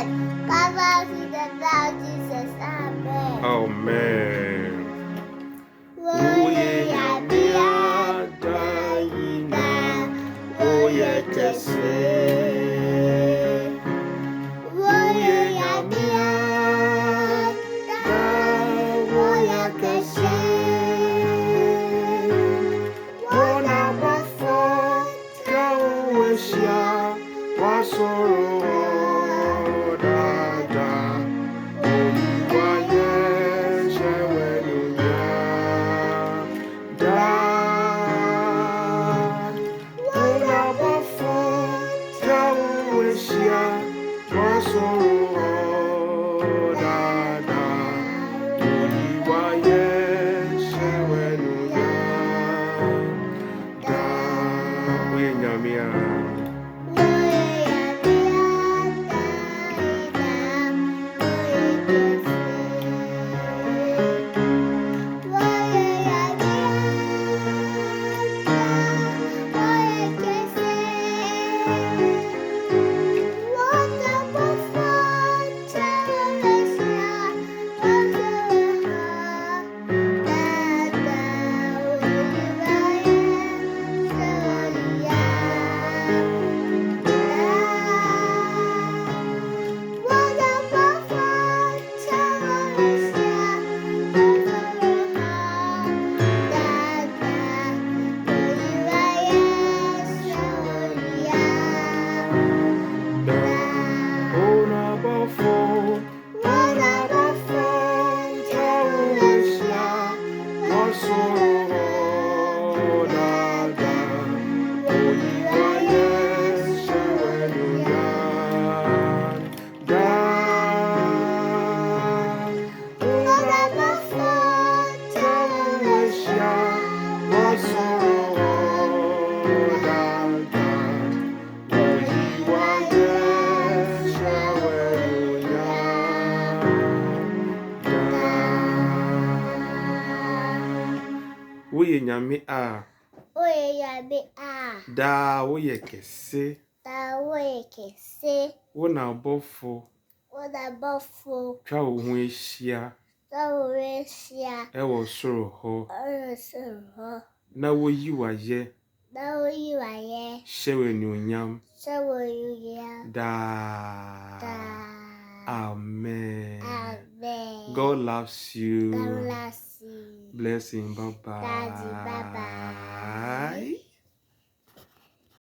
blood. Cover us with the blood, Jesus. Amen. Amen. Woyɛ Nyame nyinaa, woyɛ kɛse. Woyɛ Nyame woyɛ kɛse. Wɔn Abɔfo ka wo ahyia, wɔ soro daadaa. Woyi wayɛ hyɛ w'anuonyam daa. Wɔn Abɔfo ka wo ahyia, wɔ soro daadaa. Woyi wayɛ hyɛ w'anuonyam daa. Woyɛ Nyame a. Woyɛ Nyame a. Woyɛ Nyame a. Daa woyɛ kɛse. Daa woyɛ kɛse. Wɔn Abɔfo. Wɔn Abɔfo twa wo ho ahyia. Ɛwɔ soro hɔ. Na woyi wayɛ. Na woyi wayɛ. Hyɛ w'anuonyam. Hyɛ w'anuonyam. Daa. Amen. Amen. God loves you. God loves you. Blessing. Bye bye. Daddy, bye bye.